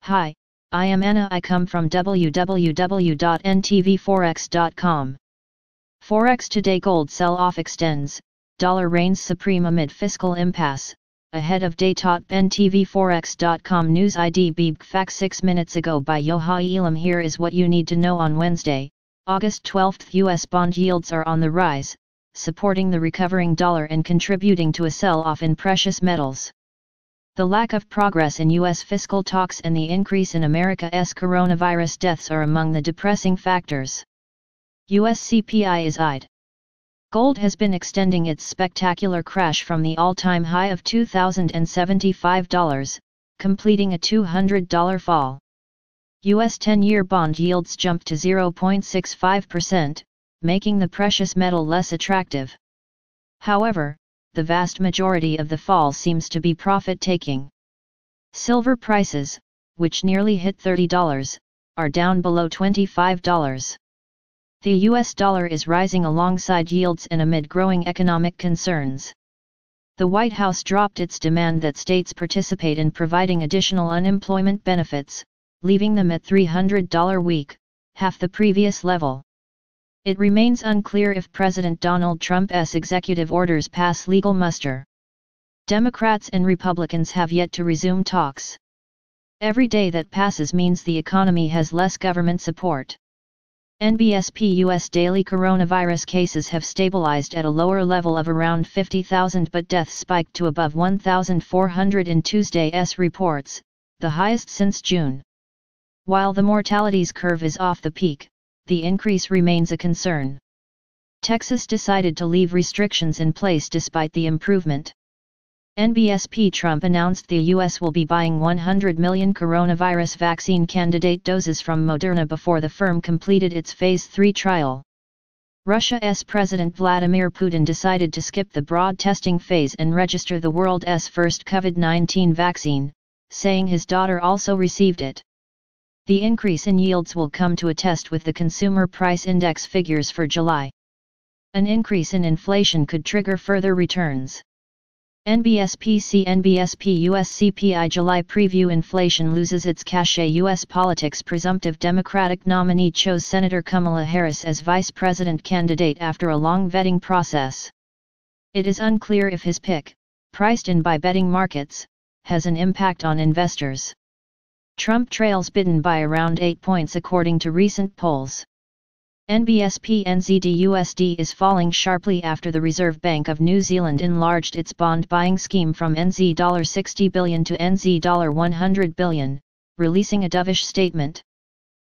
Hi, I am Anna. I come from www.ntvforex.com. Forex Today gold sell-off extends, dollar reigns supreme amid fiscal impasse, ahead of day. ntvforex.com news ID Beeb fact 6 minutes ago by Yohai Elam. Here is what you need to know on Wednesday, August 12. U.S. bond yields are on the rise, supporting the recovering dollar and contributing to a sell-off in precious metals. The lack of progress in U.S. fiscal talks and the increase in America's coronavirus deaths are among the depressing factors. U.S. CPI is eyed. Gold has been extending its spectacular crash from the all-time high of $2,075, completing a $200 fall. U.S. 10-year bond yields jumped to 0.65%, making the precious metal less attractive. However, the vast majority of the fall seems to be profit-taking. Silver prices, which nearly hit $30, are down below $25. The US dollar is rising alongside yields and amid growing economic concerns. The White House dropped its demand that states participate in providing additional unemployment benefits, leaving them at $300 week, half the previous level. It remains unclear if President Donald Trump's executive orders pass legal muster. Democrats and Republicans have yet to resume talks. Every day that passes means the economy has less government support. NBSP US daily coronavirus cases have stabilized at a lower level of around 50,000, but deaths spiked to above 1,400 in Tuesday's reports, the highest since June. While the mortalities curve is off the peak, the increase remains a concern. Texas decided to leave restrictions in place despite the improvement. NBSP Trump announced the U.S. will be buying 100 million coronavirus vaccine candidate doses from Moderna before the firm completed its Phase 3 trial. Russia's President Vladimir Putin decided to skip the broad testing phase and register the world's first COVID-19 vaccine, saying his daughter also received it. The increase in yields will come to a test with the Consumer Price Index figures for July. An increase in inflation could trigger further returns. NBSP US CPI July preview. Inflation loses its cachet. U.S. politics. Presumptive Democratic nominee chose Senator Kamala Harris as vice president candidate after a long vetting process. It is unclear if his pick, priced in by betting markets, has an impact on investors. Trump trails Biden by around 8 points according to recent polls. NBSP NZD/USD is falling sharply after the Reserve Bank of New Zealand enlarged its bond buying scheme from NZ$60 billion to NZ$100 billion, releasing a dovish statement.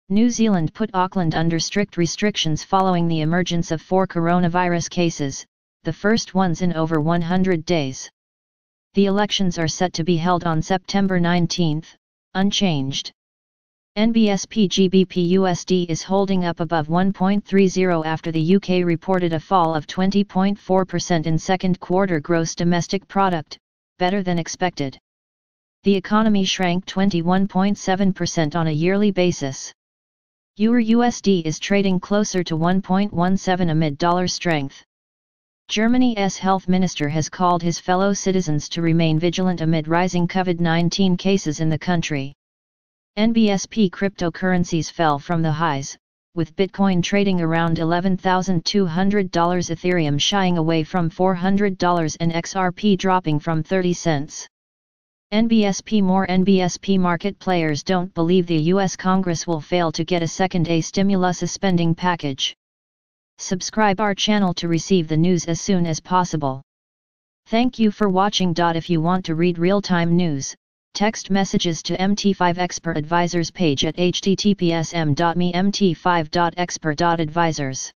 New Zealand put Auckland under strict restrictions following the emergence of 4 coronavirus cases, the first ones in over 100 days. The elections are set to be held on September 19. Unchanged. NBSP GBP USD is holding up above 1.30 after the UK reported a fall of 20.4% in second quarter gross domestic product, better than expected. The economy shrank 21.7% on a yearly basis. Euro USD is trading closer to 1.17 amid dollar strength. Germany's health minister has called his fellow citizens to remain vigilant amid rising COVID-19 cases in the country. NBSP cryptocurrencies fell from the highs, with Bitcoin trading around $11,200, Ethereum shying away from $400 and XRP dropping from 30 cents. NBSP More NBSP market players don't believe the U.S. Congress will fail to get a second stimulus spending package. Subscribe our channel to receive the news as soon as possible. Thank you for watching. If you want to read real-time news, text messages to MT5 Expert Advisors page at https://m.me/mt5.expert.advisors.